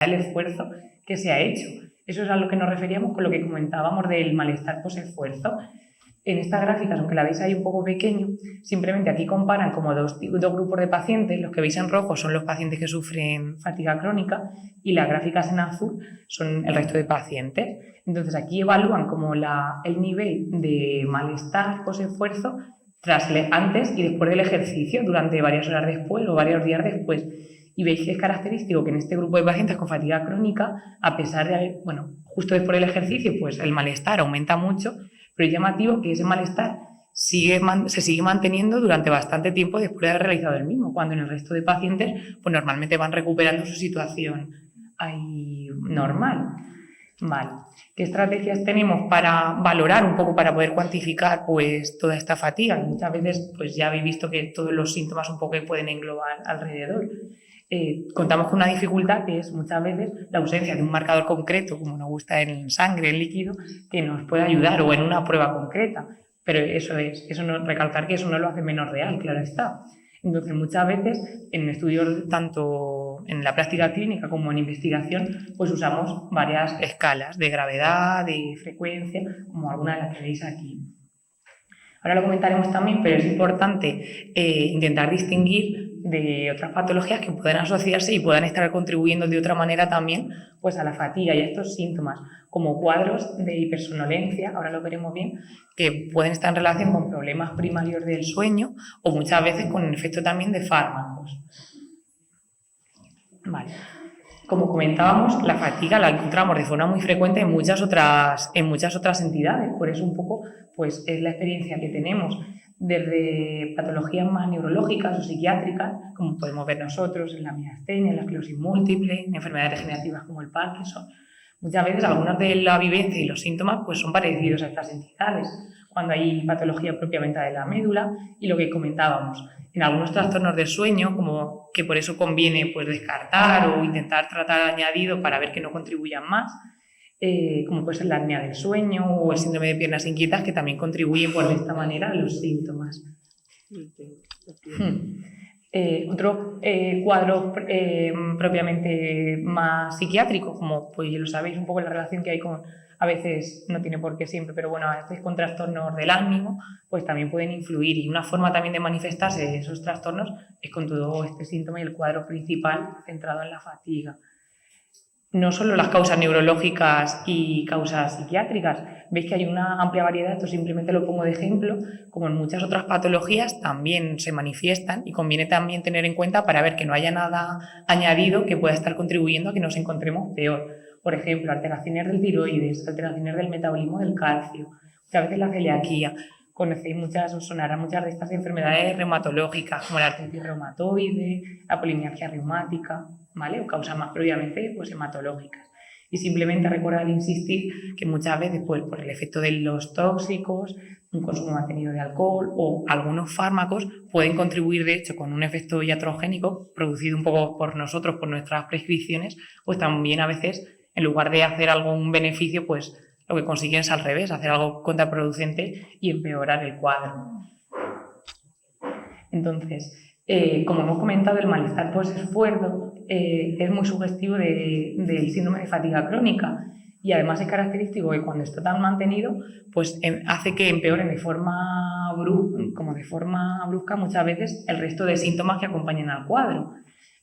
el esfuerzo que se ha hecho. Eso es a lo que nos referíamos con lo que comentábamos del malestar post-esfuerzo. En estas gráficas, aunque la veis ahí un poco pequeño, simplemente aquí comparan como dos grupos de pacientes. Los que veis en rojo son los pacientes que sufren fatiga crónica y las gráficas en azul son el resto de pacientes. Entonces aquí evalúan como el nivel de malestar post-esfuerzo antes y después del ejercicio, durante varias horas después o varios días después. Y veis que es característico que en este grupo de pacientes con fatiga crónica, a pesar de, justo después del ejercicio, pues el malestar aumenta mucho, pero es llamativo que ese malestar se sigue manteniendo durante bastante tiempo después de haber realizado el mismo, cuando en el resto de pacientes pues normalmente van recuperando su situación ahí normal. Vale. ¿Qué estrategias tenemos para valorar un poco, para poder cuantificar pues toda esta fatiga? Muchas veces pues ya habéis visto que todos los síntomas un poco pueden englobar alrededor. Contamos con una dificultad que es muchas veces la ausencia de un marcador concreto, como nos gusta en sangre, en líquido, que nos puede ayudar o en una prueba concreta. Pero recalcar que eso no lo hace menos real, claro está. Entonces, muchas veces en estudios, tanto en la práctica clínica como en investigación, pues usamos varias escalas de gravedad, de frecuencia, como alguna de las que veis aquí. Ahora lo comentaremos también, pero es importante intentar distinguir de otras patologías que puedan asociarse y puedan estar contribuyendo de otra manera también pues a la fatiga y a estos síntomas, como cuadros de hipersonolencia, ahora lo veremos bien, que pueden estar en relación con problemas primarios del sueño o muchas veces con el efecto también de fármacos. Vale. Como comentábamos, la fatiga la encontramos de forma muy frecuente en muchas otras entidades, por eso un poco pues, es la experiencia que tenemos desde patologías más neurológicas o psiquiátricas, como podemos ver nosotros en la miastenia, en la esclerosis múltiple, en enfermedades degenerativas como el Parkinson. Muchas veces algunas de la vivencia y los síntomas pues, son parecidos a estas entidades, cuando hay patología propiamente de la médula y lo que comentábamos. En algunos trastornos del sueño, como que por eso conviene pues, descartar o intentar tratar añadido para ver que no contribuyan más, como puede ser la apnea del sueño o el síndrome de piernas inquietas, que también contribuyen pues, de esta manera a los síntomas. Otro cuadro propiamente más psiquiátrico, como pues ya lo sabéis, un poco la relación que hay con, a veces no tiene por qué siempre, pero bueno, a veces con trastornos del ánimo, pues también pueden influir, y una forma también de manifestarse de esos trastornos es con todo este síntoma y el cuadro principal centrado en la fatiga. No solo las causas neurológicas y causas psiquiátricas, veis que hay una amplia variedad, esto simplemente lo pongo de ejemplo, como en muchas otras patologías también se manifiestan y conviene también tener en cuenta para ver que no haya nada añadido que pueda estar contribuyendo a que nos encontremos peor. Por ejemplo, alteraciones del tiroides, alteraciones del metabolismo del calcio, muchas veces la celiaquía. Conocéis muchas, os sonarán muchas de estas enfermedades reumatológicas, como la artritis reumatoide, la polimialgia reumática, ¿vale? O causas más previamente pues, hematológicas. Y simplemente recordar e insistir que muchas veces pues, por el efecto de los tóxicos, un consumo mantenido de alcohol o algunos fármacos pueden contribuir, de hecho, con un efecto iatrogénico producido un poco por nosotros, por nuestras prescripciones, pues también a veces, en lugar de hacer algún beneficio, pues lo que consiguen es al revés, hacer algo contraproducente y empeorar el cuadro. Entonces, como hemos comentado, el malestar post-esfuerzo es muy sugestivo del síndrome de fatiga crónica y además es característico que cuando está tan mantenido, pues hace que empeoren de forma brusca muchas veces el resto de síntomas que acompañan al cuadro.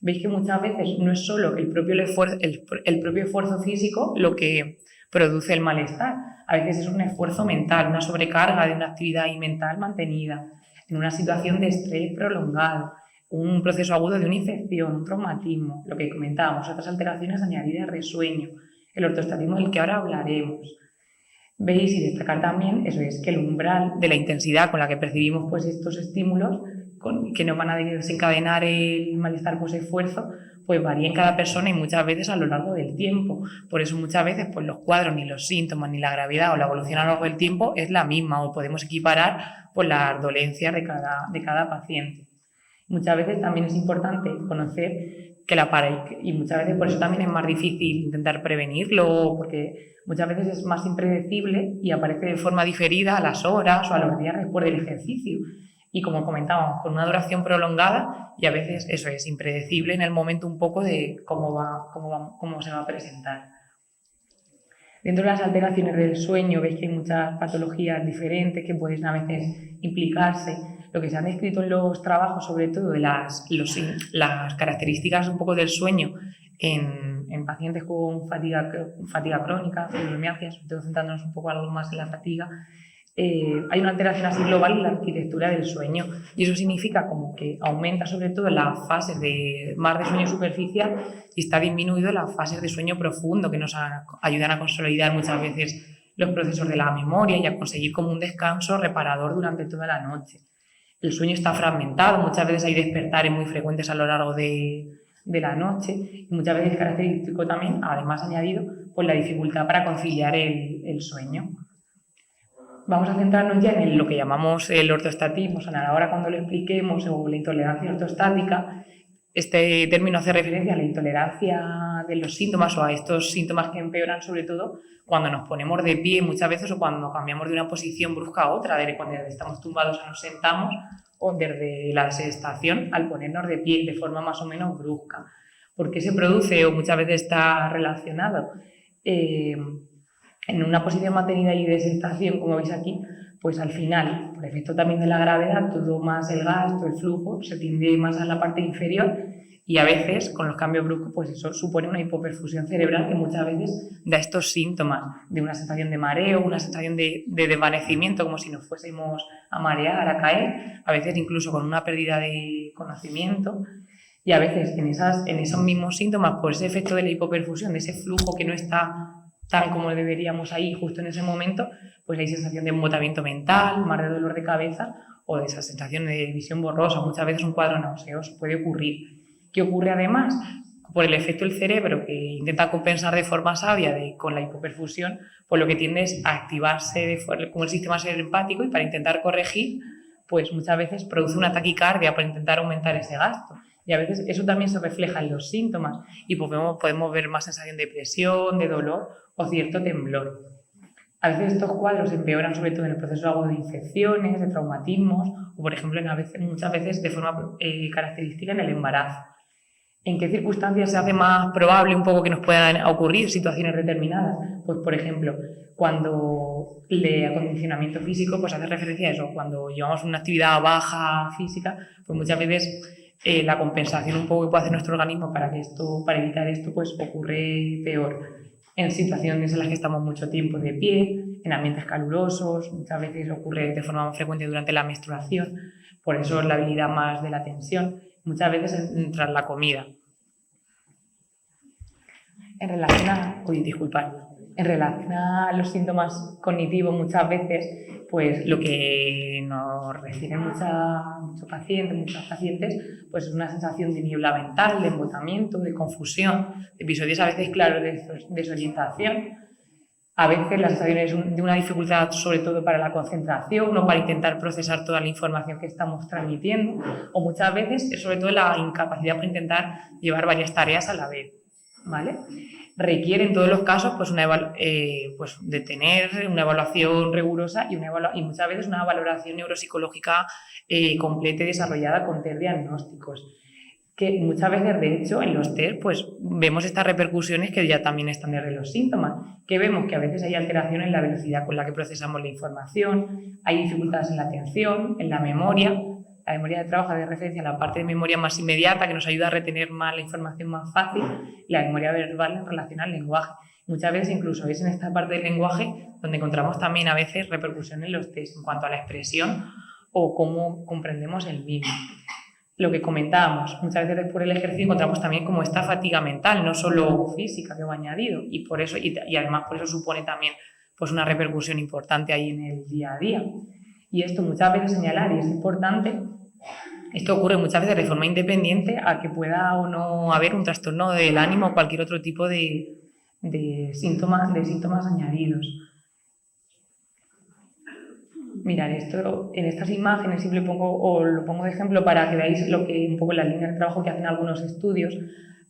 Veis que muchas veces no es solo el propio esfuerzo físico lo que produce el malestar, a veces es un esfuerzo mental, una sobrecarga de una actividad mental mantenida, en una situación de estrés prolongado, un proceso agudo de una infección, un traumatismo, lo que comentábamos, otras alteraciones añadidas de sueño, el ortostatismo del que ahora hablaremos. Veis y destacar también, eso es, que el umbral de la intensidad con la que percibimos pues, estos estímulos que nos van a desencadenar el malestar post-esfuerzo, pues varía en cada persona y muchas veces a lo largo del tiempo. Por eso muchas veces pues, los cuadros, ni los síntomas, ni la gravedad o la evolución a lo largo del tiempo es la misma o podemos equiparar pues, las dolencias de cada paciente. Muchas veces también es importante conocer que y muchas veces por eso también es más difícil intentar prevenirlo, porque muchas veces es más impredecible y aparece de forma diferida a las horas o a los días después del ejercicio. y, como comentábamos, con una duración prolongada y a veces eso es impredecible en el momento un poco de cómo se va a presentar. Dentro de las alteraciones del sueño veis que hay muchas patologías diferentes que pueden a veces implicarse. Lo que se han descrito en los trabajos, sobre todo de las características un poco del sueño en pacientes con fatiga crónica, fibromialgia, sobre todo centrándonos un poco algo más en la fatiga, hay una alteración así global en la arquitectura del sueño y eso significa como que aumenta sobre todo las fases más de sueño superficial y está disminuido las fases de sueño profundo que nos ayudan a consolidar muchas veces los procesos de la memoria y a conseguir como un descanso reparador durante toda la noche. El sueño está fragmentado, muchas veces hay despertares muy frecuentes a lo largo de la noche y muchas veces es característico también, además añadido, pues la dificultad para conciliar el sueño. Vamos a centrarnos ya en lo que llamamos el ortoestatismo, o sea, ahora cuando lo expliquemos, o la intolerancia ortostática. Este término hace referencia a la intolerancia de los síntomas o a estos síntomas que empeoran sobre todo cuando nos ponemos de pie muchas veces o cuando cambiamos de una posición brusca a otra, desde cuando estamos tumbados o nos sentamos o desde la desestación al ponernos de pie de forma más o menos brusca. ¿Por qué se produce o muchas veces está relacionado? En una posición mantenida y de desestación, como veis aquí, pues al final, por efecto también de la gravedad, todo más el gasto, el flujo, se tiende más a la parte inferior y a veces, con los cambios bruscos, pues eso supone una hipoperfusión cerebral que muchas veces da estos síntomas de una sensación de mareo, una sensación de desvanecimiento, como si nos fuésemos a marear, a caer, a veces incluso con una pérdida de conocimiento. Y a veces en esos mismos síntomas, por ese efecto de la hipoperfusión, de ese flujo que no está tan como deberíamos ahí justo en ese momento, pues hay sensación de embotamiento mental, más de dolor de cabeza o de esa sensación de visión borrosa, muchas veces un cuadro nauseoso, puede ocurrir. ¿Qué ocurre además? Por el efecto del cerebro que intenta compensar de forma sabia con la hipoperfusión, pues lo que tiende es a activarse como el sistema simpático y para intentar corregir, pues muchas veces produce una taquicardia para intentar aumentar ese gasto. Y a veces eso también se refleja en los síntomas y podemos ver más sensación de presión, de dolor o cierto temblor. A veces estos cuadros empeoran sobre todo en el proceso agudo de infecciones, de traumatismos o, por ejemplo, muchas veces de forma característica en el embarazo. ¿En qué circunstancias se hace más probable un poco que nos puedan ocurrir situaciones determinadas? Pues, por ejemplo, cuando el acondicionamiento físico pues hace referencia a eso. Cuando llevamos una actividad baja física, pues muchas veces la compensación un poco que puede hacer nuestro organismo para evitar esto, pues ocurre peor. En situaciones en las que estamos mucho tiempo de pie, en ambientes calurosos, muchas veces ocurre de forma más frecuente durante la menstruación, por eso la habilidad más de la tensión, muchas veces tras la comida. En relación a los síntomas cognitivos, muchas veces, pues lo que nos refieren muchos pacientes, pues es una sensación de niebla mental, de embotamiento, de confusión, de episodios a veces claros de desorientación. A veces la sensación es de una dificultad sobre todo para la concentración o para intentar procesar toda la información que estamos transmitiendo, o muchas veces es sobre todo la incapacidad para intentar llevar varias tareas a la vez, ¿vale? Requiere en todos los casos pues de tener una evaluación rigurosa y muchas veces una valoración neuropsicológica completa y desarrollada con test diagnósticos. Que muchas veces, de hecho, en los test pues vemos estas repercusiones que ya también están desde los síntomas, que vemos que a veces hay alteración en la velocidad con la que procesamos la información, hay dificultades en la atención, en la memoria de trabajo de referencia a la parte de memoria más inmediata que nos ayuda a retener más la información más fácil y la memoria verbal en relación al lenguaje. Muchas veces incluso es en esta parte del lenguaje donde encontramos también a veces repercusión en los test en cuanto a la expresión o cómo comprendemos el mismo. Lo que comentábamos, muchas veces después del ejercicio encontramos también como esta fatiga mental, no solo física que va añadido, y por eso y además por eso supone también pues una repercusión importante ahí en el día a día. Y esto muchas veces señalar, y es importante, esto ocurre muchas veces de forma independiente a que pueda o no haber un trastorno del ánimo o cualquier otro tipo de síntomas añadidos. Mirad, esto en estas imágenes lo pongo de ejemplo para que veáis un poco la línea de trabajo que hacen algunos estudios.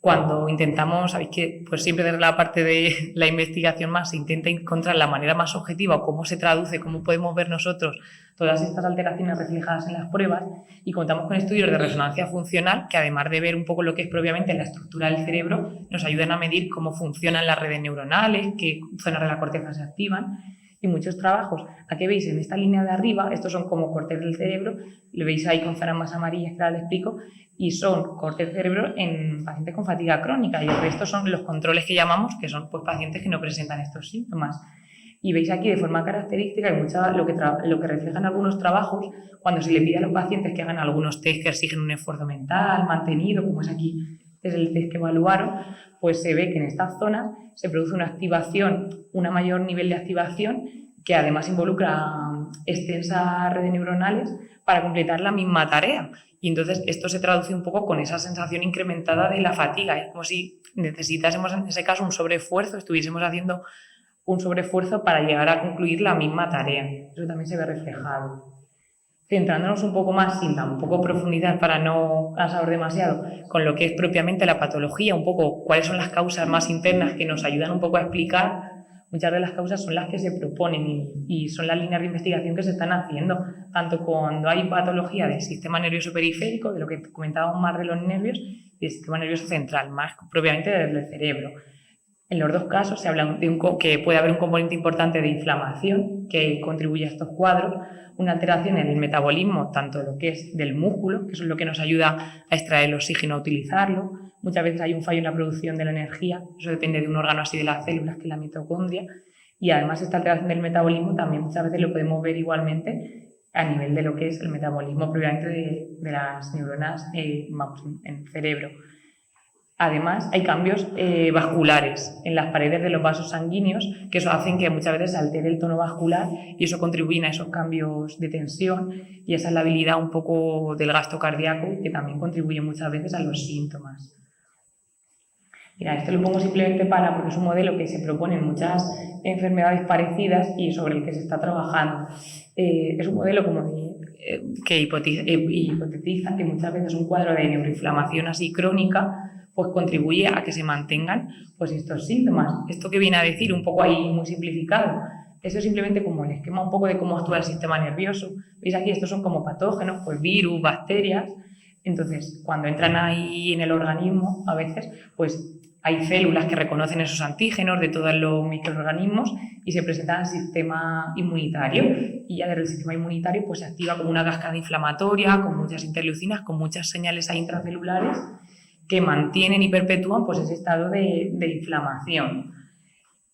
cuando intentamos, sabéis que pues siempre desde la parte de la investigación más se intenta encontrar la manera más objetiva o cómo se traduce, cómo podemos ver nosotros todas estas alteraciones reflejadas en las pruebas, y contamos con estudios de resonancia funcional que, además de ver un poco lo que es propiamente la estructura del cerebro, nos ayudan a medir cómo funcionan las redes neuronales, qué zonas de la corteza se activan. Y muchos trabajos, aquí veis en esta línea de arriba, estos son como cortes del cerebro, lo veis ahí con zonas más amarillas que ahora les explico, y son cortes del cerebro en pacientes con fatiga crónica, y el resto son los controles que llamamos, que son pues pacientes que no presentan estos síntomas. Y veis aquí de forma característica y lo que reflejan algunos trabajos cuando se le pide a los pacientes que hagan algunos test que exigen un esfuerzo mental mantenido, como es aquí, es el test que evaluaron, pues se ve que en estas zonas se produce una activación, un mayor nivel de activación, que además involucra extensas redes neuronales para completar la misma tarea. Y entonces esto se traduce un poco con esa sensación incrementada de la fatiga. Es como si necesitásemos en ese caso un sobreesfuerzo, estuviésemos haciendo un sobreesfuerzo para llegar a concluir la misma tarea. Eso también se ve reflejado. Centrándonos un poco más, sin tampoco profundizar para no cansar demasiado, con lo que es propiamente la patología, un poco cuáles son las causas más internas que nos ayudan un poco a explicar. Muchas de las causas son las que se proponen y son las líneas de investigación que se están haciendo, tanto cuando hay patología del sistema nervioso periférico, de lo que comentábamos más de los nervios, y del sistema nervioso central, más propiamente del cerebro. En los dos casos se habla de que puede haber un componente importante de inflamación que contribuye a estos cuadros, una alteración en el metabolismo, tanto lo que es del músculo, que eso es lo que nos ayuda a extraer el oxígeno, a utilizarlo. Muchas veces hay un fallo en la producción de la energía, eso depende de un órgano así de las células, que es la mitocondria, y además esta alteración del metabolismo también muchas veces lo podemos ver igualmente a nivel de lo que es el metabolismo propiamente de las neuronas en el cerebro. Además, hay cambios vasculares en las paredes de los vasos sanguíneos, que eso hacen que muchas veces se altere el tono vascular, y eso contribuye a esos cambios de tensión y esa labilidad un poco del gasto cardíaco, que también contribuye muchas veces a los síntomas. Mira, esto lo pongo simplemente porque es un modelo que se propone en muchas enfermedades parecidas y sobre el que se está trabajando. Es un modelo que hipotetiza que muchas veces un cuadro de neuroinflamación así crónica pues contribuye a que se mantengan pues estos síntomas. Esto que viene a decir, un poco ahí muy simplificado, eso es simplemente como el esquema un poco de cómo actúa el sistema nervioso. Veis aquí, estos son como patógenos, pues virus, bacterias. Entonces, cuando entran ahí en el organismo, a veces, pues hay células que reconocen esos antígenos de todos los microorganismos y se presentan al sistema inmunitario. Y ya desde el sistema inmunitario pues se activa como una cascada inflamatoria, con muchas interleucinas, con muchas señales ahí intracelulares que mantienen y perpetúan pues ese estado de inflamación.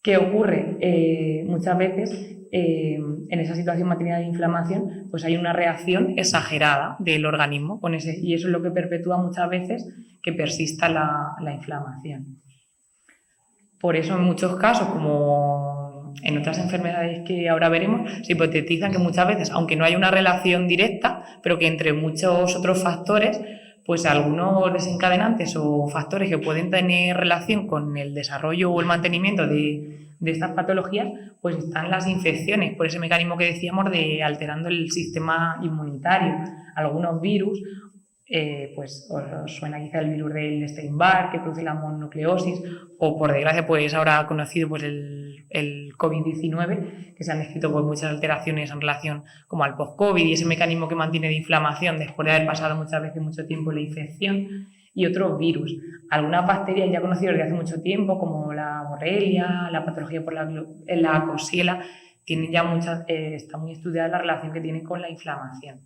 ¿Qué ocurre? Muchas veces en esa situación mantenida de inflamación pues hay una reacción exagerada del organismo con ese, y eso es lo que perpetúa muchas veces que persista la inflamación. Por eso en muchos casos, como en otras enfermedades que ahora veremos, se hipotetizan que muchas veces, aunque no hay una relación directa, pero que entre muchos otros factores, pues algunos desencadenantes o factores que pueden tener relación con el desarrollo o el mantenimiento de estas patologías, pues están las infecciones, por ese mecanismo que decíamos de alterando el sistema inmunitario. Algunos virus, pues os suena quizá el virus del Epstein-Barr, que produce la mononucleosis, o por desgracia pues ahora conocido pues el COVID-19, que se han descrito pues muchas alteraciones en relación como al post-COVID y ese mecanismo que mantiene de inflamación después de haber pasado muchas veces mucho tiempo la infección, y otros virus. Algunas bacterias ya conocidas desde hace mucho tiempo, como la Borrelia, la patología por la Coxiella, tienen ya está muy estudiada la relación que tienen con la inflamación.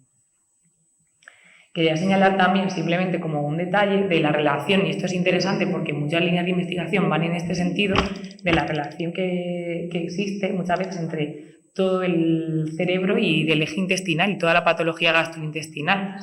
Quería señalar también, simplemente como un detalle, de la relación, y esto es interesante porque muchas líneas de investigación van en este sentido, de la relación que existe muchas veces entre todo el cerebro y del eje intestinal y toda la patología gastrointestinal.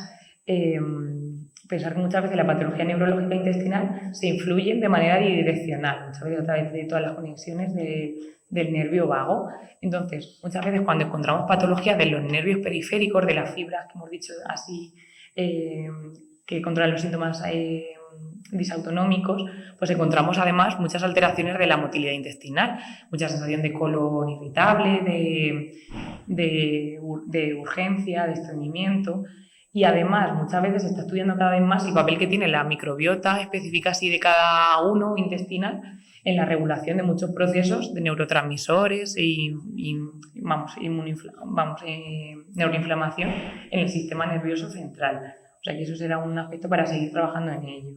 Pensar que muchas veces la patología neurológica intestinal se influye de manera bidireccional, muchas veces a través de todas las conexiones del nervio vago. Entonces, muchas veces cuando encontramos patologías de los nervios periféricos, de las fibras que hemos dicho así, que controlan los síntomas disautonómicos, pues encontramos además muchas alteraciones de la motilidad intestinal, mucha sensación de colon irritable, de urgencia, de estreñimiento. Y además, muchas veces se está estudiando cada vez más el papel que tiene la microbiota específica así de cada uno intestinal en la regulación de muchos procesos de neurotransmisores neuroinflamación en el sistema nervioso central. O sea que eso será un aspecto para seguir trabajando en ello.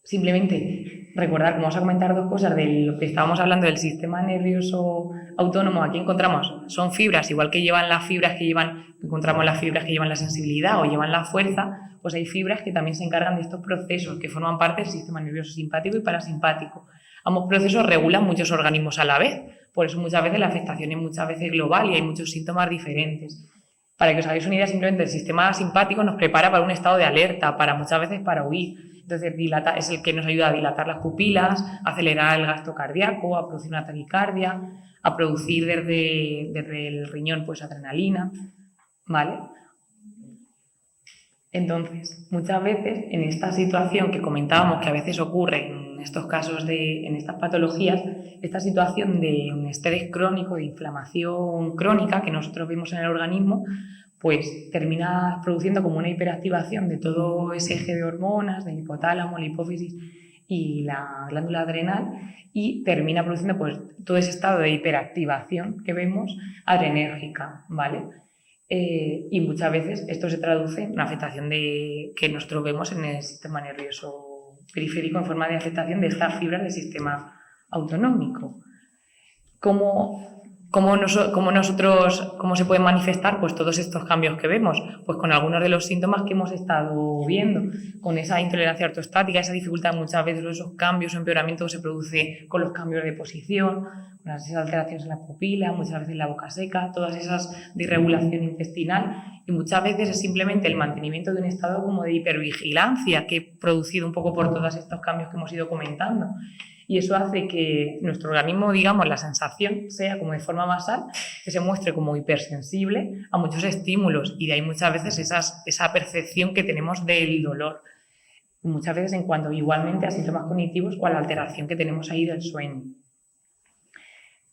Simplemente recordar, como vamos a comentar dos cosas de lo que estábamos hablando del sistema nervioso autónomo. Aquí encontramos, son fibras, igual que llevan las fibras que llevan, encontramos las fibras que llevan la sensibilidad o llevan la fuerza, pues hay fibras que también se encargan de estos procesos que forman parte del sistema nervioso simpático y parasimpático. Ambos procesos regulan muchos organismos a la vez, por eso muchas veces la afectación es muchas veces global y hay muchos síntomas diferentes. Para que os hagáis una idea, simplemente el sistema simpático nos prepara para un estado de alerta, muchas veces para huir. Entonces es el que nos ayuda a dilatar las pupilas, a acelerar el gasto cardíaco, a producir una taquicardia, a producir desde el riñón pues adrenalina, ¿vale? Entonces, muchas veces en esta situación que comentábamos que a veces ocurre en estos casos, en estas patologías, esta situación de un estrés crónico, de inflamación crónica que nosotros vemos en el organismo, pues termina produciendo como una hiperactivación de todo ese eje de hormonas, del hipotálamo, la hipófisis y la glándula adrenal, y termina produciendo pues todo ese estado de hiperactivación que vemos adrenérgica, ¿vale? Y muchas veces esto se traduce en una afectación que nosotros vemos en el sistema nervioso periférico en forma de afectación de estas fibras del sistema autonómico. ¿Cómo se pueden manifestar pues, todos estos cambios que vemos? Pues con algunos de los síntomas que hemos estado viendo, con esa intolerancia ortostática, esa dificultad muchas veces, esos cambios o empeoramiento que se produce con los cambios de posición, con esas alteraciones en la pupila, muchas veces la boca seca, todas esas de irregulación intestinal, y muchas veces es simplemente el mantenimiento de un estado como de hipervigilancia que he producido un poco por todos estos cambios que hemos ido comentando. Y eso hace que nuestro organismo, digamos, la sensación sea como de forma basal, que se muestre como hipersensible a muchos estímulos, y de ahí muchas veces esa percepción que tenemos del dolor. Muchas veces en cuanto igualmente a síntomas cognitivos o a la alteración que tenemos ahí del sueño.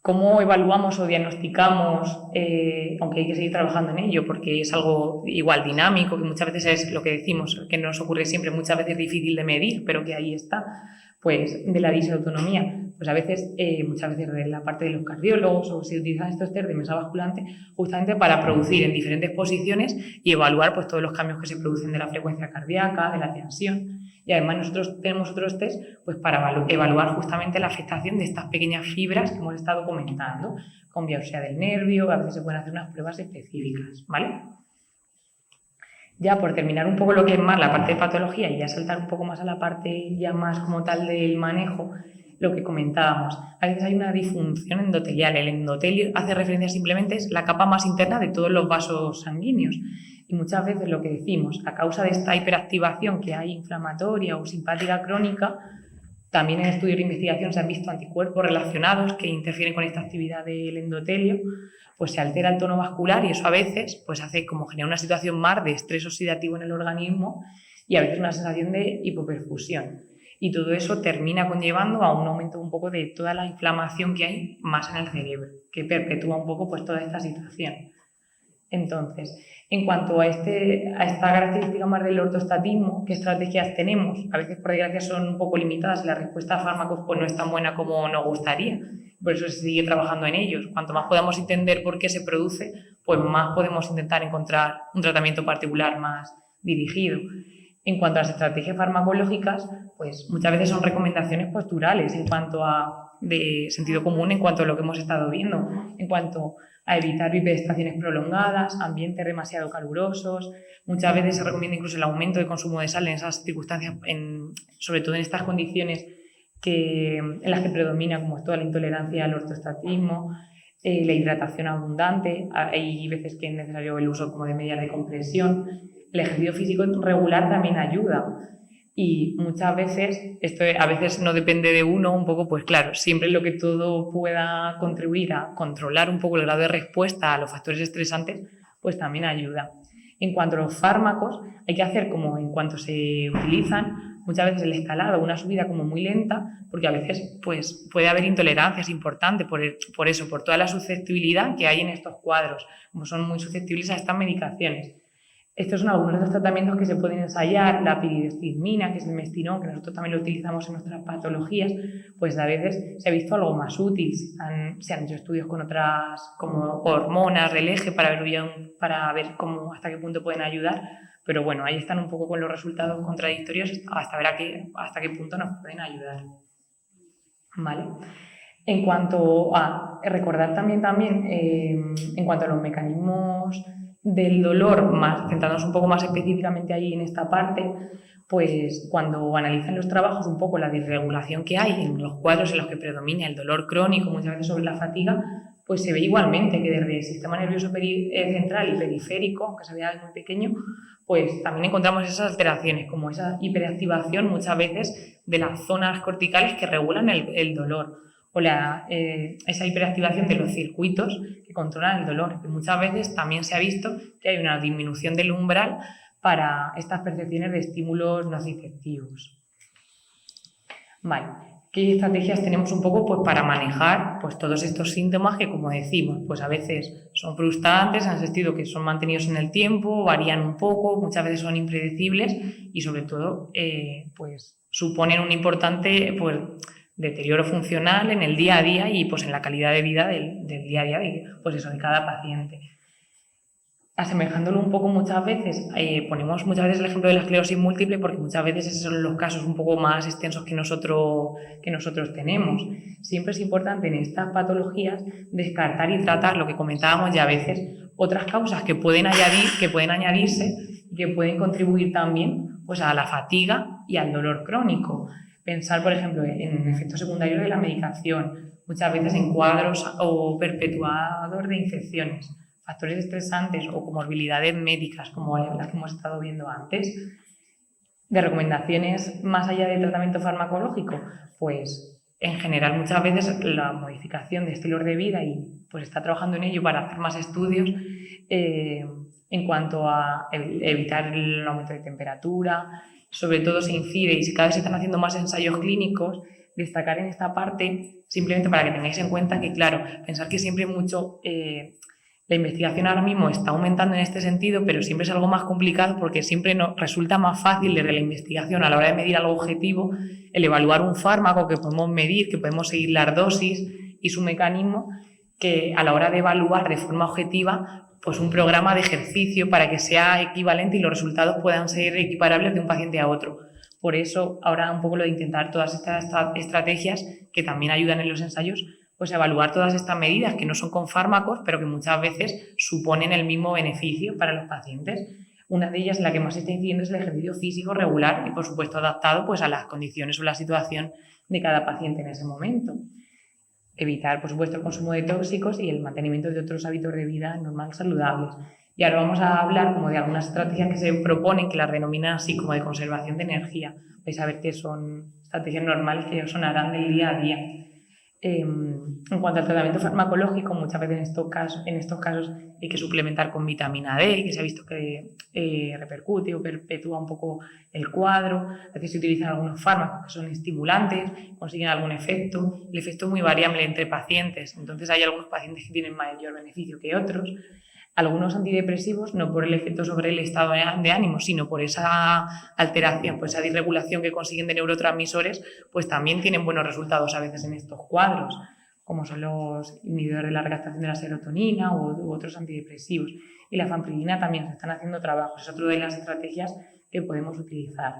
¿Cómo evaluamos o diagnosticamos, aunque hay que seguir trabajando en ello, porque es algo igual dinámico, que muchas veces es lo que decimos, que nos ocurre siempre, muchas veces difícil de medir, pero que ahí está, pues de la disautonomía? Pues a veces, muchas veces de la parte de los cardiólogos, o se utilizan estos test de masa basculante justamente para producir en diferentes posiciones y evaluar pues todos los cambios que se producen de la frecuencia cardíaca, de la tensión. Y además nosotros tenemos otros test pues, para evaluar justamente la afectación de estas pequeñas fibras que hemos estado comentando, con biopsia del nervio, a veces se pueden hacer unas pruebas específicas, ¿vale? Ya por terminar un poco lo que es más la parte de patología y ya saltar un poco más a la parte ya más como tal del manejo, lo que comentábamos, a veces hay una disfunción endotelial. El endotelio hace referencia simplemente es la capa más interna de todos los vasos sanguíneos. Y muchas veces lo que decimos, a causa de esta hiperactivación que hay inflamatoria o simpática crónica, también en estudios de investigación se han visto anticuerpos relacionados que interfieren con esta actividad del endotelio, pues se altera el tono vascular y eso a veces pues hace como generar una situación más de estrés oxidativo en el organismo y a veces una sensación de hipoperfusión. Y todo eso termina conllevando a un aumento un poco de toda la inflamación que hay más en el cerebro, que perpetúa un poco pues toda esta situación. Entonces, en cuanto a esta característica más del ortostatismo, ¿qué estrategias tenemos? A veces, por desgracia, son un poco limitadas y la respuesta a fármacos pues, no es tan buena como nos gustaría. Por eso se sigue trabajando en ellos. Cuanto más podamos entender por qué se produce, pues más podemos intentar encontrar un tratamiento particular más dirigido. En cuanto a las estrategias farmacológicas, pues muchas veces son recomendaciones posturales en cuanto a de sentido común en cuanto a lo que hemos estado viendo, en cuanto a evitar bipedestaciones prolongadas, ambientes demasiado calurosos. Muchas veces se recomienda incluso el aumento de consumo de sal en esas circunstancias, sobre todo en estas condiciones en las que predomina como toda la intolerancia al ortostatismo, la hidratación abundante. Hay veces que es necesario el uso como de medidas de compresión. El ejercicio físico regular también ayuda. Y muchas veces, esto a veces no depende de uno, un poco, pues claro, siempre lo que todo pueda contribuir a controlar un poco el grado de respuesta a los factores estresantes, pues también ayuda. En cuanto a los fármacos, hay que hacer como en cuanto se utilizan, muchas veces el escalado, una subida como muy lenta, porque a veces pues, puede haber intolerancias importantes por eso, por toda la susceptibilidad que hay en estos cuadros, como son muy susceptibles a estas medicaciones. Estos son algunos de los tratamientos que se pueden ensayar, la piridostigmina, que es el mestinón, que nosotros también lo utilizamos en nuestras patologías, pues a veces se ha visto algo más útil. Se han hecho estudios con otras, como hormonas del eje, para ver cómo, hasta qué punto pueden ayudar, pero bueno, ahí están un poco con los resultados contradictorios hasta ver hasta qué punto nos pueden ayudar. ¿Vale? En cuanto a recordar también en cuanto a los mecanismos del dolor, centrándonos un poco más específicamente ahí en esta parte, pues cuando analizan los trabajos un poco la desregulación que hay en los cuadros en los que predomina el dolor crónico, muchas veces sobre la fatiga, pues se ve igualmente que desde el sistema nervioso central y periférico, aunque se vea muy pequeño, pues también encontramos esas alteraciones, como esa hiperactivación muchas veces de las zonas corticales que regulan el dolor, o esa hiperactivación de los circuitos que controlan el dolor. Y muchas veces también se ha visto que hay una disminución del umbral para estas percepciones de estímulos nociceptivos. Vale. ¿Qué estrategias tenemos un poco pues, para manejar pues, todos estos síntomas que, como decimos, pues a veces son frustrantes en el sentido que son mantenidos en el tiempo, varían un poco, muchas veces son impredecibles y sobre todo pues, suponen un importante pues, deterioro funcional en el día a día y pues, en la calidad de vida del día a día de cada paciente. Asemejándolo un poco muchas veces, ponemos muchas veces el ejemplo de la esclerosis múltiple porque muchas veces esos son los casos un poco más extensos que nosotros tenemos. Siempre es importante en estas patologías descartar y tratar lo que comentábamos ya a veces, otras causas que pueden añadirse y que pueden contribuir también pues, a la fatiga y al dolor crónico. Pensar, por ejemplo, en efectos secundarios de la medicación, muchas veces en cuadros o perpetuador de infecciones, factores estresantes o comorbilidades médicas como las que hemos estado viendo antes. De recomendaciones más allá del tratamiento farmacológico, pues en general muchas veces la modificación de estilos de vida y pues está trabajando en ello para hacer más estudios en cuanto a evitar el aumento de temperatura, sobre todo se incide y cada vez se están haciendo más ensayos clínicos, destacar en esta parte simplemente para que tengáis en cuenta que claro, pensar que siempre mucho la investigación ahora mismo está aumentando en este sentido, pero siempre es algo más complicado porque siempre nos resulta más fácil desde la investigación a la hora de medir algo objetivo el evaluar un fármaco que podemos medir, que podemos seguir las dosis y su mecanismo, que a la hora de evaluar de forma objetiva pues un programa de ejercicio para que sea equivalente y los resultados puedan ser equiparables de un paciente a otro. Por eso ahora un poco lo de intentar todas estas estrategias que también ayudan en los ensayos, pues evaluar todas estas medidas que no son con fármacos, pero que muchas veces suponen el mismo beneficio para los pacientes. Una de ellas, la que más se está incidiendo, es el ejercicio físico regular y, por supuesto, adaptado pues, a las condiciones o la situación de cada paciente en ese momento. Evitar, por supuesto, el consumo de tóxicos y el mantenimiento de otros hábitos de vida normales saludables. Y ahora vamos a hablar como de algunas estrategias que se proponen, que las denominan así como de conservación de energía. Vais a ver que son estrategias normales que os sonarán del día a día. En cuanto al tratamiento farmacológico, muchas veces en estos casos hay que suplementar con vitamina D, que se ha visto que repercute o perpetúa un poco el cuadro. A veces se utilizan algunos fármacos que son estimulantes, consiguen algún efecto. El efecto es muy variable entre pacientes, entonces hay algunos pacientes que tienen mayor beneficio que otros. Algunos antidepresivos, no por el efecto sobre el estado de ánimo, sino por esa alteración, pues esa disregulación que consiguen de neurotransmisores, pues también tienen buenos resultados a veces en estos cuadros, como son los inhibidores de la recaptación de la serotonina u otros antidepresivos. Y la fanpridina también, se están haciendo trabajos, es otra de las estrategias que podemos utilizar.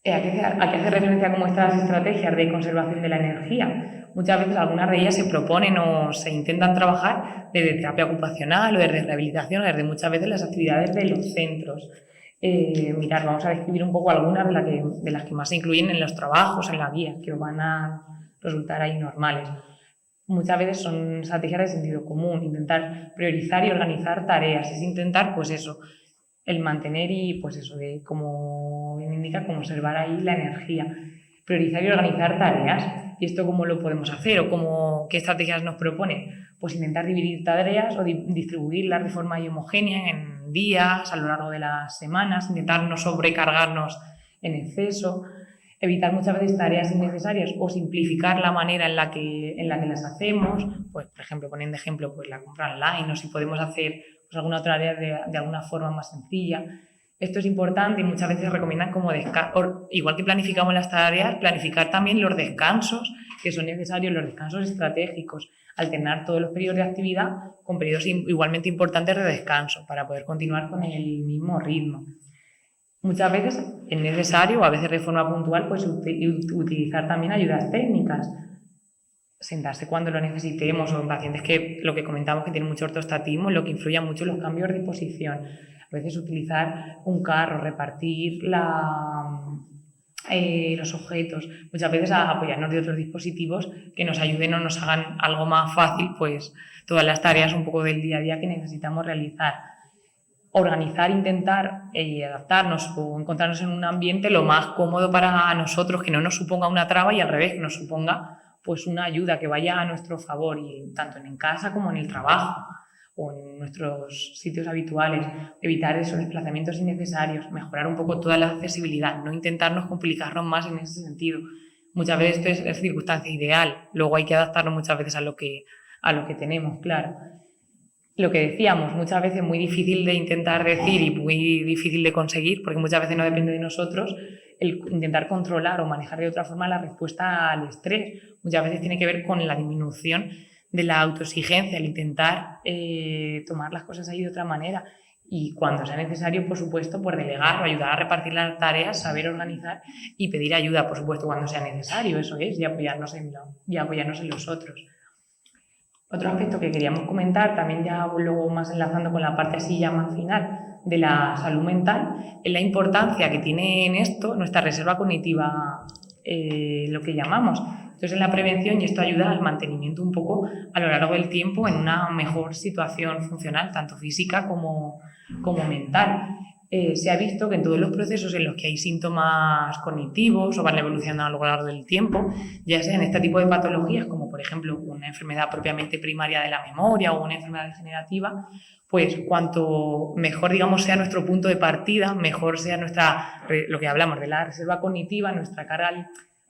¿A qué hace referencia como estas estrategias de conservación de la energía? Muchas veces algunas de ellas se proponen o se intentan trabajar desde terapia ocupacional o desde rehabilitación, desde muchas veces las actividades de los centros. Mirad, vamos a describir un poco algunas de las que más se incluyen en los trabajos, en la guía, que os van a resultar ahí normales. Muchas veces son estrategias de sentido común, intentar priorizar y organizar tareas, es intentar, pues eso, el mantener y, pues eso, de como bien indica, conservar ahí la energía. Priorizar y organizar tareas. ¿Y esto cómo lo podemos hacer o qué estrategias nos propone? Pues intentar dividir tareas o distribuirlas de forma homogénea en días, a lo largo de las semanas, intentar no sobrecargarnos en exceso, evitar muchas veces tareas innecesarias o simplificar la manera en la que las hacemos, pues por ejemplo, poniendo ejemplo, pues la compra online o si podemos hacer pues, alguna otra área de alguna forma más sencilla. Esto es importante y muchas veces recomiendan como igual que planificamos las tareas, planificar también los descansos que son necesarios, los descansos estratégicos, alternar todos los periodos de actividad con periodos igualmente importantes de descanso para poder continuar con el mismo ritmo. Muchas veces es necesario, o a veces de forma puntual, pues utilizar también ayudas técnicas. Sentarse cuando lo necesitemos o en pacientes que lo que comentamos que tienen mucho ortostatismo, lo que influye mucho los cambios de posición. A veces utilizar un carro, repartir los objetos, muchas veces apoyarnos de otros dispositivos que nos ayuden o nos hagan algo más fácil, pues todas las tareas un poco del día a día que necesitamos realizar. Organizar, intentar adaptarnos o encontrarnos en un ambiente lo más cómodo para nosotros, que no nos suponga una traba y al revés, que nos suponga pues una ayuda que vaya a nuestro favor, y tanto en casa como en el trabajo o en nuestros sitios habituales, evitar esos desplazamientos innecesarios, mejorar un poco toda la accesibilidad, no intentarnos complicarnos más en ese sentido. Muchas veces esto es circunstancia ideal, luego hay que adaptarlo muchas veces a lo que tenemos, claro. Lo que decíamos, muchas veces muy difícil de intentar decir y muy difícil de conseguir, porque muchas veces no depende de nosotros, el intentar controlar o manejar de otra forma la respuesta al estrés. Muchas veces tiene que ver con la disminución de la autoexigencia, el intentar tomar las cosas ahí de otra manera, y cuando sea necesario, por supuesto, pues delegar o ayudar a repartir las tareas, saber organizar y pedir ayuda, por supuesto, cuando sea necesario, eso es, y apoyarnos en los otros. Otro aspecto que queríamos comentar, también ya luego más enlazando con la parte así ya más final de la salud mental, es la importancia que tiene en esto nuestra reserva cognitiva, lo que llamamos. Entonces, en la prevención, y esto ayuda al mantenimiento un poco a lo largo del tiempo en una mejor situación funcional, tanto física como mental. Se ha visto que en todos los procesos en los que hay síntomas cognitivos o van evolucionando a lo largo del tiempo, ya sea en este tipo de patologías, como por ejemplo una enfermedad propiamente primaria de la memoria o una enfermedad degenerativa, pues cuanto mejor, digamos, sea nuestro punto de partida, mejor sea lo que hablamos de la reserva cognitiva, nuestra carga.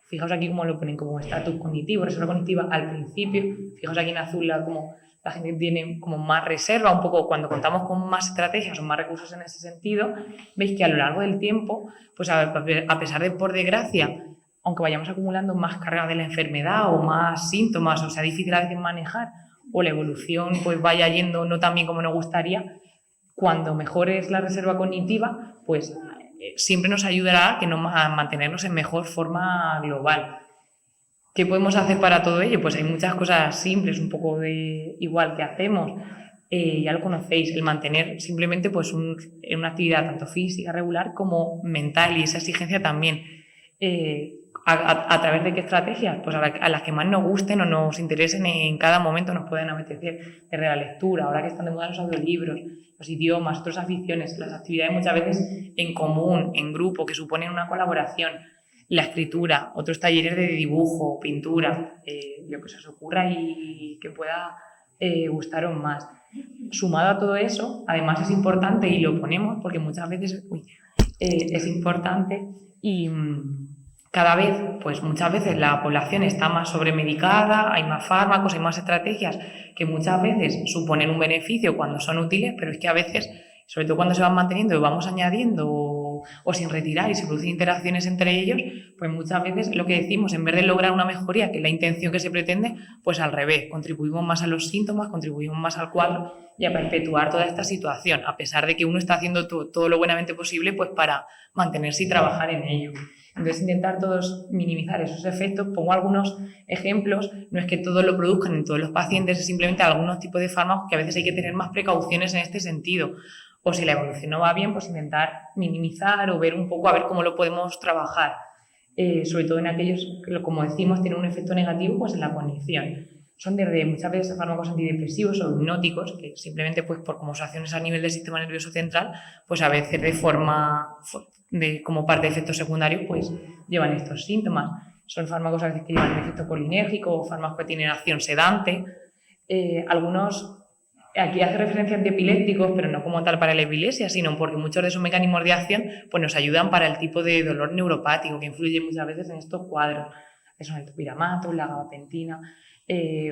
Fijaos aquí cómo lo ponen como estatus cognitivo, reserva cognitiva al principio. Fijaos aquí en azul como la gente tiene como más reserva, un poco cuando contamos con más estrategias o más recursos en ese sentido, veis que a lo largo del tiempo, pues a pesar de, por desgracia, aunque vayamos acumulando más carga de la enfermedad o más síntomas, o sea difícil a veces manejar, o la evolución pues vaya yendo no tan bien como nos gustaría, cuando mejor es la reserva cognitiva, pues siempre nos ayudará a mantenernos en mejor forma global. ¿Qué podemos hacer para todo ello? Pues hay muchas cosas simples, un poco de igual que hacemos. Ya lo conocéis, el mantener simplemente pues una actividad tanto física regular como mental, y esa exigencia también. ¿A través de qué estrategias? Pues a las que más nos gusten o nos interesen en cada momento, nos pueden apetecer, desde la lectura, ahora que están de moda los audiolibros, los idiomas, otras aficiones, las actividades muchas veces en común, en grupo, que suponen una colaboración, la escritura, otros talleres de dibujo, pintura, lo que se os ocurra y que pueda gustaros más. Sumado a todo eso, además es importante, y lo ponemos porque muchas veces es importante, y cada vez, pues muchas veces la población está más sobremedicada, hay más fármacos, hay más estrategias que muchas veces suponen un beneficio cuando son útiles, pero es que a veces, sobre todo cuando se van manteniendo y vamos añadiendo o sin retirar y se producen interacciones entre ellos, pues muchas veces lo que decimos, en vez de lograr una mejoría, que es la intención que se pretende, pues al revés, contribuimos más a los síntomas, contribuimos más al cuadro y a perpetuar toda esta situación, a pesar de que uno está haciendo todo lo buenamente posible pues para mantenerse y trabajar en ello. Entonces, intentar todos minimizar esos efectos. Pongo algunos ejemplos, no es que todos lo produzcan en todos los pacientes, es simplemente algunos tipos de fármacos que a veces hay que tener más precauciones en este sentido. O si la evolución no va bien, pues intentar minimizar o ver un poco a ver cómo lo podemos trabajar. Sobre todo en aquellos que, como decimos, tienen un efecto negativo pues en la cognición. Son desde muchas veces fármacos antidepresivos o hipnóticos, que simplemente pues por como sus acciones a nivel del sistema nervioso central, pues a veces de forma como parte de efectos secundarios, pues llevan estos síntomas. Son fármacos a veces que llevan efecto colinérgico o fármacos que tienen acción sedante. Algunos, aquí hace referencia a antiepilépticos, pero no como tal para la epilepsia, sino porque muchos de esos mecanismos de acción pues nos ayudan para el tipo de dolor neuropático que influye muchas veces en estos cuadros. Son el topiramato, la gabapentina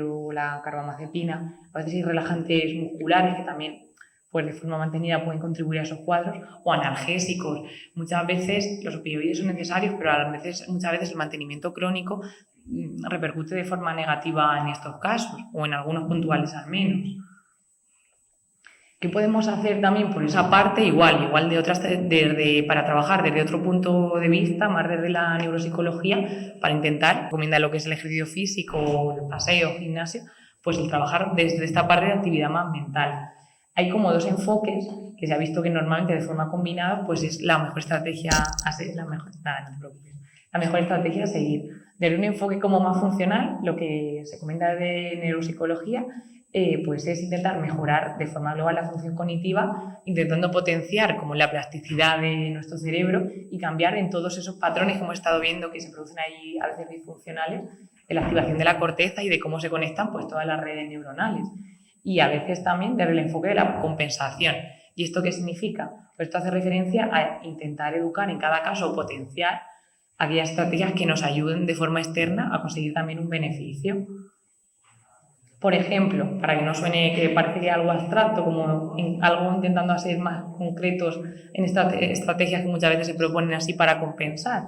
o la carbamazepina. A veces hay relajantes musculares que también pues de forma mantenida pueden contribuir a esos cuadros, o analgésicos. Muchas veces los opioides son necesarios, pero muchas veces el mantenimiento crónico repercute de forma negativa en estos casos, o en algunos puntuales al menos. ¿Qué podemos hacer también por esa parte? Igual para trabajar desde otro punto de vista, más desde la neuropsicología, para intentar, recomienda lo que es el ejercicio físico, el paseo, gimnasio, pues el trabajar desde esta parte de actividad más mental. Hay como dos enfoques que se ha visto que normalmente de forma combinada pues es la mejor estrategia a seguir. Desde un enfoque como más funcional, lo que se comenta de neuropsicología, pues es intentar mejorar de forma global la función cognitiva, intentando potenciar como la plasticidad de nuestro cerebro y cambiar en todos esos patrones que hemos estado viendo que se producen ahí a veces disfuncionales, de la activación de la corteza y de cómo se conectan pues todas las redes neuronales. Y a veces también desde el enfoque de la compensación. ¿Y esto qué significa? Pues esto hace referencia a intentar educar en cada caso o potenciar aquellas estrategias que nos ayuden de forma externa a conseguir también un beneficio. Por ejemplo, para que no suene que parece que es algo abstracto, como algo intentando ser más concretos en estrategias que muchas veces se proponen así para compensar,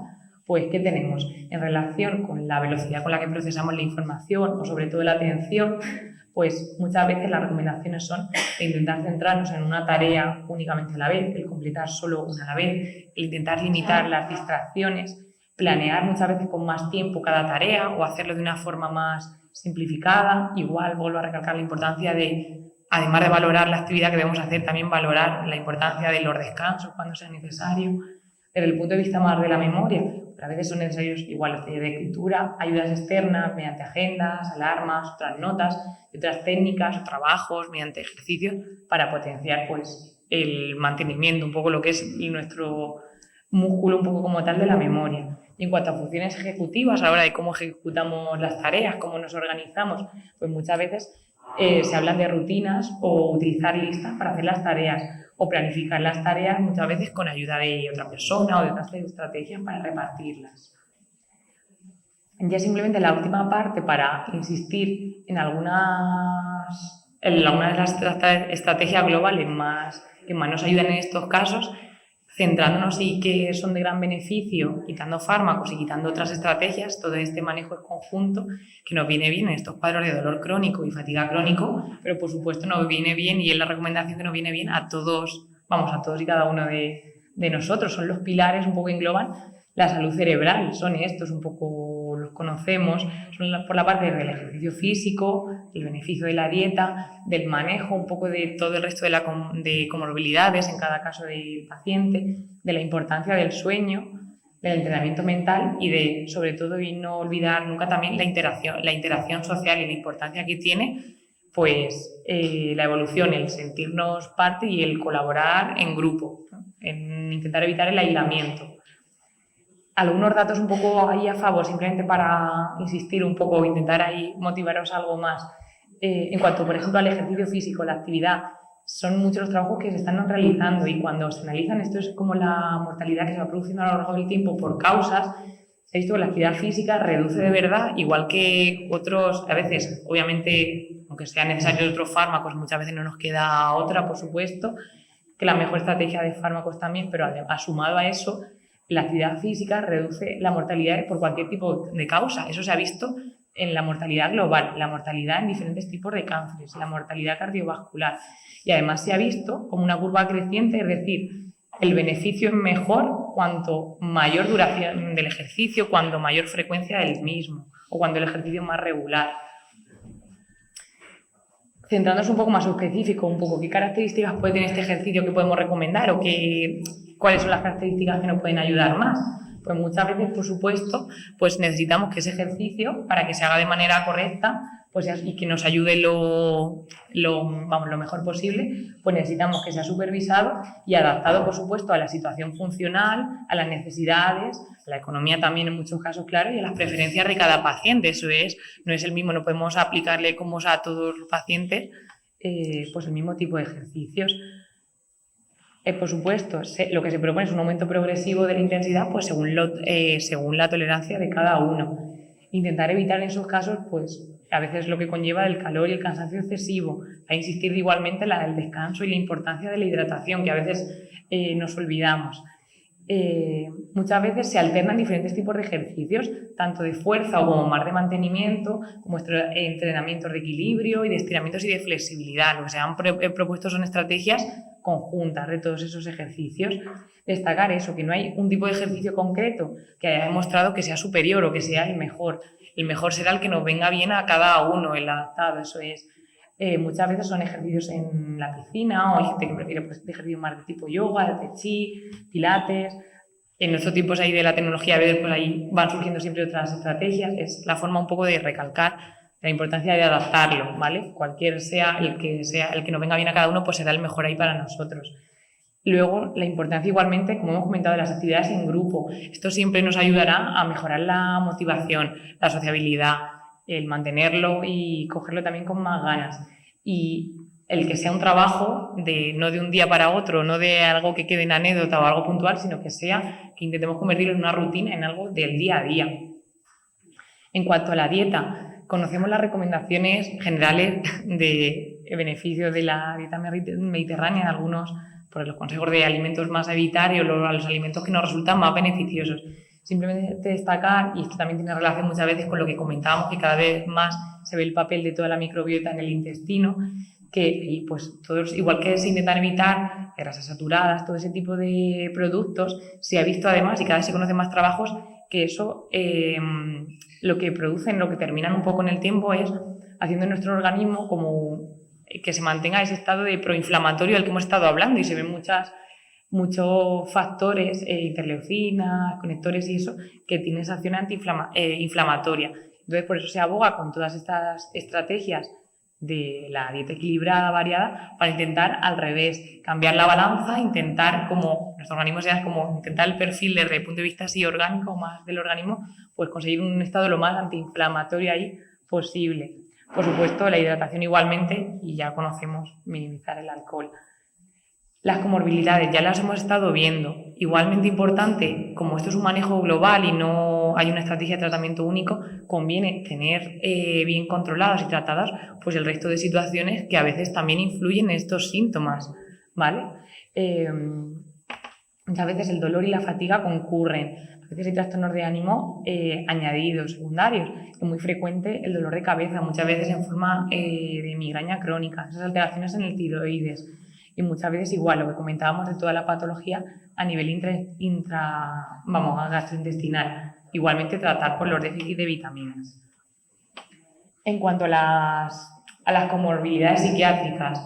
pues ¿qué tenemos? En relación con la velocidad con la que procesamos la información o sobre todo la atención, pues muchas veces las recomendaciones son de intentar centrarnos en una tarea únicamente a la vez, el completar solo una a la vez, el intentar limitar las distracciones, planear muchas veces con más tiempo cada tarea o hacerlo de una forma más simplificada. Igual vuelvo a recalcar la importancia de, además de valorar la actividad que debemos hacer, también valorar la importancia de los descansos cuando sea necesario. Desde el punto de vista más de la memoria, pero a veces son necesarios igual los talleres de escritura, ayudas externas mediante agendas, alarmas, otras notas, otras técnicas o trabajos mediante ejercicios para potenciar pues, el mantenimiento, un poco lo que es nuestro músculo un poco como tal de la memoria. Y en cuanto a funciones ejecutivas, a la hora de cómo ejecutamos las tareas, cómo nos organizamos, pues muchas veces se hablan de rutinas o utilizar listas para hacer las tareas o planificar las tareas muchas veces con ayuda de otra persona o de otras estrategias para repartirlas. Ya simplemente la última parte para insistir en algunas de las estrategias globales que más nos ayudan en estos casos, centrándonos y que son de gran beneficio, quitando fármacos y quitando otras estrategias, todo este manejo es conjunto que nos viene bien en estos cuadros de dolor crónico y fatiga crónico, pero por supuesto nos viene bien y es la recomendación que nos viene bien a todos, a todos y cada uno de nosotros. Son los pilares, un poco engloban la salud cerebral, son estos, un poco los conocemos, son por la parte del ejercicio físico, el beneficio de la dieta, del manejo, un poco de todo el resto de comorbilidades en cada caso del paciente, de la importancia del sueño, del entrenamiento mental y de, sobre todo, y no olvidar nunca también la interacción social y la importancia que tiene pues la evolución, el sentirnos parte y el colaborar en grupo, ¿no? En intentar evitar el aislamiento. Algunos datos un poco ahí a favor, simplemente para insistir un poco, intentar ahí motivaros algo más. En cuanto, por ejemplo, al ejercicio físico, la actividad, son muchos los trabajos que se están realizando y cuando se analizan esto es como la mortalidad que se va produciendo a lo largo del tiempo por causas. Se ha visto que la actividad física reduce de verdad, igual que otros, a veces, obviamente, aunque sean necesarios otros fármacos, muchas veces no nos queda otra, por supuesto, que la mejor estrategia de fármacos también, pero sumado a eso, la actividad física reduce la mortalidad por cualquier tipo de causa. Eso se ha visto en la mortalidad global, la mortalidad en diferentes tipos de cánceres, la mortalidad cardiovascular. Y además se ha visto como una curva creciente, es decir, el beneficio es mejor cuanto mayor duración del ejercicio, cuanto mayor frecuencia del mismo o cuando el ejercicio es más regular. Centrándonos un poco más específico, un poco qué características puede tener este ejercicio que podemos recomendar o cuáles son las características que nos pueden ayudar más. Pues muchas veces, por supuesto, pues necesitamos que ese ejercicio, para que se haga de manera correcta pues, y que nos ayude lo mejor posible, pues necesitamos que sea supervisado y adaptado, por supuesto, a la situación funcional, a las necesidades, a la economía también en muchos casos, claro, y a las preferencias de cada paciente. Eso no es el mismo, no podemos aplicarle como a todos los pacientes pues el mismo tipo de ejercicios. Por supuesto, lo que se propone es un aumento progresivo de la intensidad pues según la tolerancia de cada uno. Intentar evitar en esos casos, pues a veces lo que conlleva el calor y el cansancio excesivo. A insistir igualmente en el descanso y la importancia de la hidratación, que a veces nos olvidamos. Muchas veces se alternan diferentes tipos de ejercicios, tanto de fuerza o como más de mantenimiento, como entrenamientos de equilibrio y de estiramientos y de flexibilidad. Lo que se han propuesto son estrategias conjuntas de todos esos ejercicios. Destacar eso, que no hay un tipo de ejercicio concreto que haya demostrado que sea superior o que sea el mejor. El mejor será el que nos venga bien a cada uno, el adaptado, eso es. Muchas veces son ejercicios en la piscina, o hay gente que prefiere pues, ejercicios más de tipo yoga, de tai chi, pilates. En nuestros tiempos ahí de la tecnología, a veces pues ahí van surgiendo siempre otras estrategias. Es la forma un poco de recalcar la importancia de adaptarlo, ¿vale? Cualquier sea el que nos venga bien a cada uno, pues será el mejor ahí para nosotros. Luego, la importancia igualmente, como hemos comentado, de las actividades en grupo. Esto siempre nos ayudará a mejorar la motivación, la sociabilidad, el mantenerlo y cogerlo también con más ganas. Y el que sea un trabajo no de un día para otro, no de algo que quede en anécdota o algo puntual, sino que intentemos convertirlo en una rutina, en algo del día a día. En cuanto a la dieta, conocemos las recomendaciones generales de beneficios de la dieta mediterránea, algunos por los consejos de alimentos más a evitar y los alimentos que nos resultan más beneficiosos. Simplemente destacar, y esto también tiene relación muchas veces con lo que comentábamos, que cada vez más se ve el papel de toda la microbiota en el intestino, que pues todos, igual que se intentan evitar grasas saturadas, todo ese tipo de productos, se ha visto además, y cada vez se conocen más trabajos, que eso lo que producen, lo que terminan un poco en el tiempo es haciendo en nuestro organismo como que se mantenga ese estado de proinflamatorio del que hemos estado hablando, y se ven muchos factores, interleucinas, conectores y eso, que tienen esa acción inflamatoria. Entonces, por eso se aboga con todas estas estrategias de la dieta equilibrada, variada, para intentar al revés, cambiar la balanza, intentar como nuestro organismo sea como intentar el perfil desde el punto de vista así orgánico, más del organismo, pues conseguir un estado lo más antiinflamatorio ahí posible. Por supuesto, la hidratación igualmente, y ya conocemos minimizar el alcohol. Las comorbilidades ya las hemos estado viendo. Igualmente importante, como esto es un manejo global y no hay una estrategia de tratamiento único, conviene tener bien controladas y tratadas pues el resto de situaciones que a veces también influyen en estos síntomas, ¿vale? Muchas veces el dolor y la fatiga concurren. A veces hay trastornos de ánimo añadidos, secundarios. Es muy frecuente el dolor de cabeza, muchas veces en forma de migraña crónica, esas alteraciones en el tiroides. Y muchas veces igual, lo que comentábamos de toda la patología a nivel gastrointestinal. Igualmente tratar por los déficits de vitaminas. En cuanto a las comorbilidades psiquiátricas,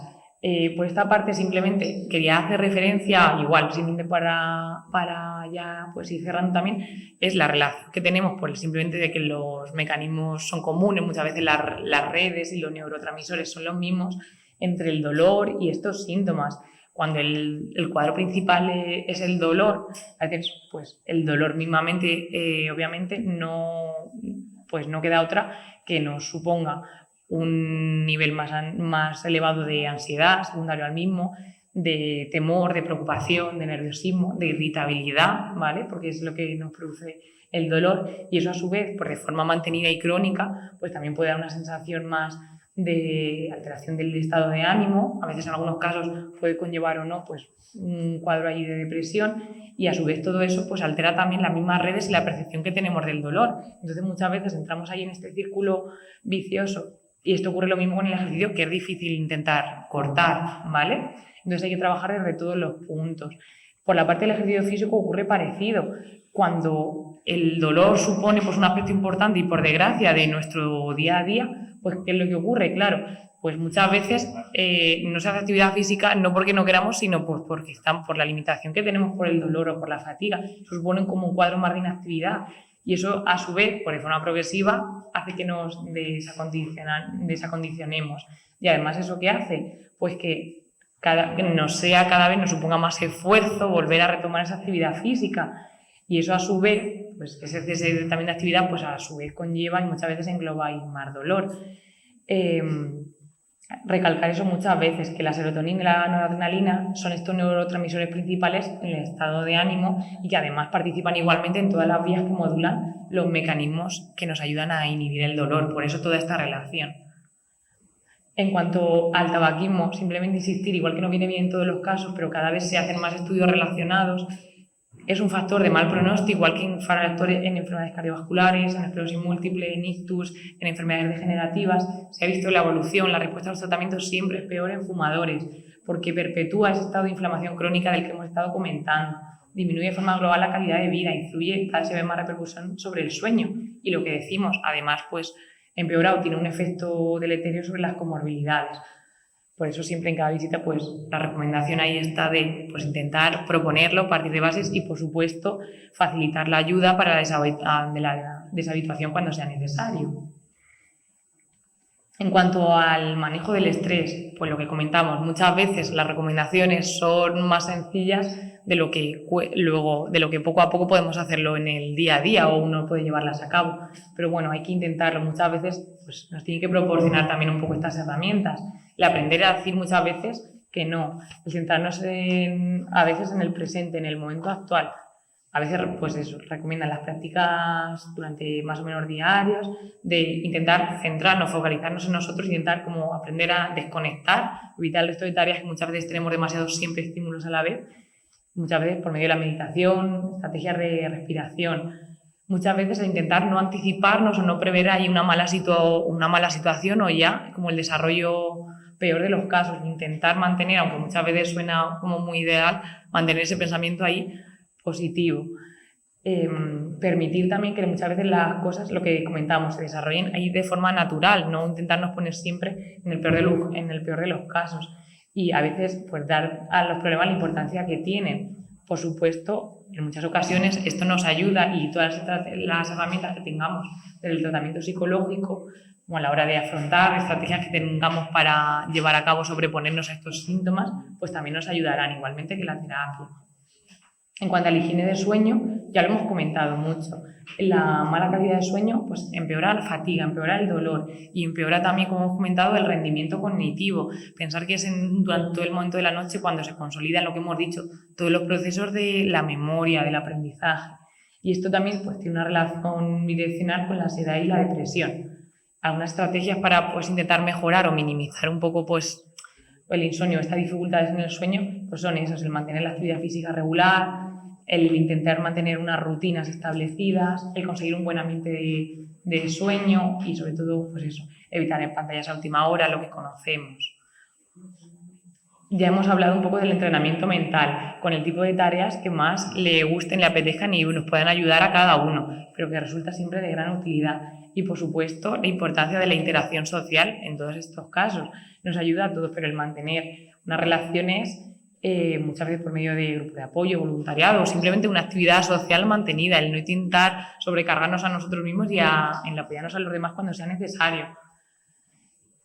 por esta parte simplemente quería hacer referencia, igual, simplemente para ya pues ir cerrando también, es la relación que tenemos por simplemente de que los mecanismos son comunes, muchas veces las redes y los neurotransmisores son los mismos entre el dolor y estos síntomas. Cuando el cuadro principal es el dolor, a veces pues el dolor mismamente, obviamente, pues no queda otra que nos suponga un nivel más elevado de ansiedad, secundario al mismo, de temor, de preocupación, de nerviosismo, de irritabilidad, ¿vale? Porque es lo que nos produce el dolor, y eso a su vez, pues de forma mantenida y crónica, pues también puede dar una sensación más de alteración del estado de ánimo. A veces en algunos casos puede conllevar o no pues un cuadro ahí de depresión, y a su vez todo eso pues altera también las mismas redes y la percepción que tenemos del dolor. Entonces muchas veces entramos ahí en este círculo vicioso, y esto ocurre lo mismo con el ejercicio, que es difícil intentar cortar, ¿vale? Entonces hay que trabajar desde todos los puntos. Por la parte del ejercicio físico ocurre parecido. Cuando el dolor supone pues un aspecto importante y por desgracia de nuestro día a día, pues ¿qué es lo que ocurre? Claro, pues muchas veces no se hace actividad física no porque no queramos, sino pues porque están por la limitación que tenemos por el dolor o por la fatiga. Eso supone como un cuadro más de inactividad, y eso a su vez, por de forma progresiva, hace que nos desacondicionemos. Y además, ¿eso qué hace? Pues que cada vez nos suponga más esfuerzo volver a retomar esa actividad física. Y eso a su vez, pues ese también de actividad, pues a su vez conlleva y muchas veces engloba más dolor. recalcar eso muchas veces, que la serotonina y la noradrenalina son estos neurotransmisores principales en el estado de ánimo y que además participan igualmente en todas las vías que modulan los mecanismos que nos ayudan a inhibir el dolor. Por eso toda esta relación. En cuanto al tabaquismo, simplemente insistir, igual que no viene bien en todos los casos, pero cada vez se hacen más estudios relacionados, es un factor de mal pronóstico, igual que en enfermedades cardiovasculares, en esclerosis múltiple, en ictus, en enfermedades degenerativas. Se ha visto la evolución, la respuesta a los tratamientos siempre es peor en fumadores, porque perpetúa ese estado de inflamación crónica del que hemos estado comentando, disminuye de forma global la calidad de vida, influye, cada vez se ve más repercusión sobre el sueño y lo que decimos, además, pues empeora o tiene un efecto deleterio sobre las comorbilidades. Por eso siempre en cada visita pues la recomendación ahí está de pues, intentar proponerlo, partir de bases y por supuesto facilitar la ayuda para la deshabituación cuando sea necesario. En cuanto al manejo del estrés, pues lo que comentamos, muchas veces las recomendaciones son más sencillas de lo que poco a poco podemos hacerlo en el día a día o uno puede llevarlas a cabo. Pero bueno, hay que intentarlo. Muchas veces pues, nos tienen que proporcionar también un poco estas herramientas. El aprender a decir muchas veces que no, el centrarnos a veces en el presente, en el momento actual. A veces pues eso, recomiendan las prácticas durante más o menos diarios, de intentar centrarnos, focalizarnos en nosotros, intentar como aprender a desconectar, evitar el resto de tareas que muchas veces tenemos demasiados siempre estímulos a la vez, muchas veces por medio de la meditación, estrategias de respiración. Muchas veces a intentar no anticiparnos o no prever ahí una mala situación o ya como el desarrollo peor de los casos, intentar mantener, aunque muchas veces suena como muy ideal, mantener ese pensamiento ahí positivo. Permitir también que muchas veces las cosas, lo que comentamos, se desarrollen ahí de forma natural, no intentarnos poner siempre en el peor de los casos y a veces pues dar a los problemas la importancia que tienen. Por supuesto, en muchas ocasiones esto nos ayuda y todas las herramientas que tengamos del tratamiento psicológico, como a la hora de afrontar estrategias que tengamos para llevar a cabo, sobreponernos a estos síntomas, pues también nos ayudarán igualmente que la terapia. En cuanto a la higiene del sueño, ya lo hemos comentado mucho. La mala calidad de sueño pues, empeora la fatiga, empeora el dolor y empeora también, como hemos comentado, el rendimiento cognitivo. Pensar que es durante todo el momento de la noche cuando se consolidan, lo que hemos dicho, todos los procesos de la memoria, del aprendizaje. Y esto también pues, tiene una relación bidireccional con la ansiedad y la depresión. Algunas estrategias para pues, intentar mejorar o minimizar un poco pues, el insomnio, estas dificultades en el sueño, pues son esas, el mantener la actividad física regular, el intentar mantener unas rutinas establecidas, el conseguir un buen ambiente de sueño y sobre todo, pues eso, evitar en pantallas a última hora, lo que conocemos. Ya hemos hablado un poco del entrenamiento mental, con el tipo de tareas que más le gusten, le apetezcan y nos puedan ayudar a cada uno, pero que resulta siempre de gran utilidad. Y, por supuesto, la importancia de la interacción social en todos estos casos. Nos ayuda a todos, pero el mantener unas relaciones, muchas veces por medio de grupos de apoyo, voluntariado o simplemente una actividad social mantenida, el no intentar sobrecargarnos a nosotros mismos y en apoyarnos a los demás cuando sea necesario.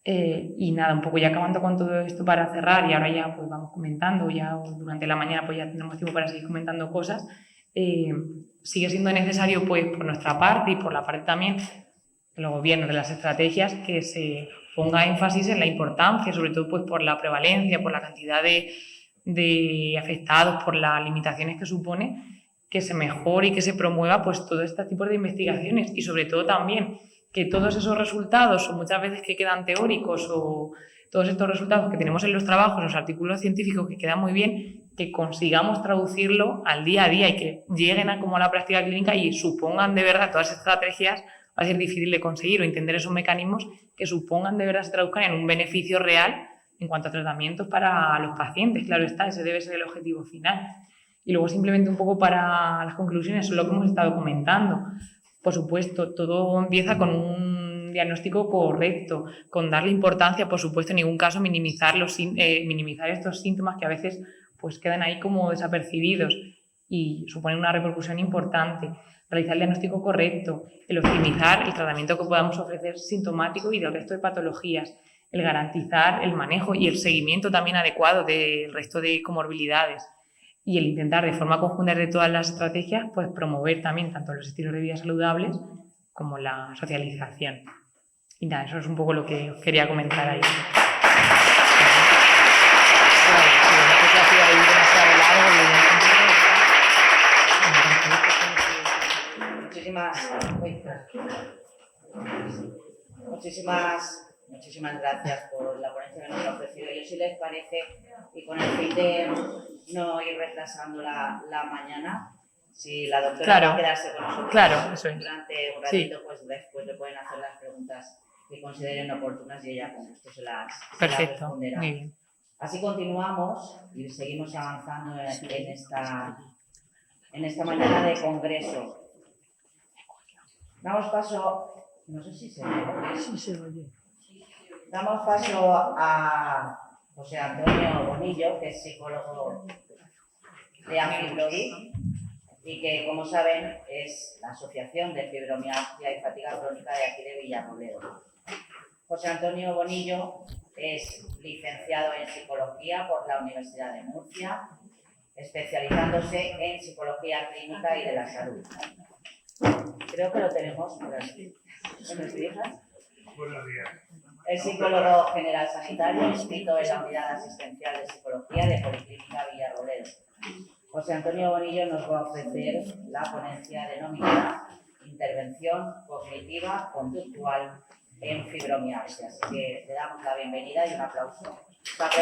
Y nada, un poco ya acabando con todo esto para cerrar y ahora ya pues vamos comentando, ya durante la mañana pues ya tendremos tiempo para seguir comentando cosas, sigue siendo necesario pues por nuestra parte y por la parte también de los gobiernos, de las estrategias, que se ponga énfasis en la importancia, sobre todo pues por la prevalencia, por la cantidad de afectados, por las limitaciones que supone, que se mejore y que se promueva pues todo este tipo de investigaciones y sobre todo también que todos esos resultados, o muchas veces que quedan teóricos, o todos estos resultados que tenemos en los trabajos, los artículos científicos que quedan muy bien, que consigamos traducirlo al día a día y que lleguen a como la práctica clínica y supongan de verdad todas estas estrategias. Va a ser difícil de conseguir o entender esos mecanismos que supongan de verdad se traduzcan en un beneficio real en cuanto a tratamientos para los pacientes. Claro está, ese debe ser el objetivo final. Y luego simplemente un poco para las conclusiones, eso es lo que hemos estado comentando. Por supuesto, todo empieza con un diagnóstico correcto, con darle importancia, por supuesto, en ningún caso minimizar estos síntomas que a veces pues, quedan ahí como desapercibidos y suponen una repercusión importante. Realizar el diagnóstico correcto, el optimizar el tratamiento que podamos ofrecer sintomático y del resto de patologías, el garantizar el manejo y el seguimiento también adecuado del resto de comorbilidades. Y el intentar de forma conjunta de todas las estrategias, pues promover también tanto los estilos de vida saludables como la socialización. Y nada, eso es un poco lo que os quería comentar ahí. muchísimas gracias por la ponencia que nos ha ofrecido. Yo, si les parece, y con el fin de no ir retrasando la mañana, si la doctora va a quedarse con nosotros durante un ratito, pues después le pueden hacer las preguntas que consideren oportunas y ella con gusto se las responderá. Muy bien. Así continuamos y seguimos avanzando en esta mañana de congreso. Damos paso, no sé si se oye. Sí, se oye. Damos paso a José Antonio Bonillo, que es psicólogo de Amfibrovi y que, como saben, es la Asociación de Fibromialgia y Fatiga Crónica de aquí de Villarrobledo. José Antonio Bonillo es licenciado en Psicología por la Universidad de Murcia, especializándose en Psicología Clínica y de la Salud. Creo que lo tenemos por aquí. ¿Buenos días? Buenos días. Es psicólogo general sanitario, inscrito en la Unidad Asistencial de Psicología de Policlínica Villarrobledo. José Antonio Bonillo nos va a ofrecer la ponencia denominada Intervención Cognitiva Conductual en Fibromialgia. Así que le damos la bienvenida y un aplauso.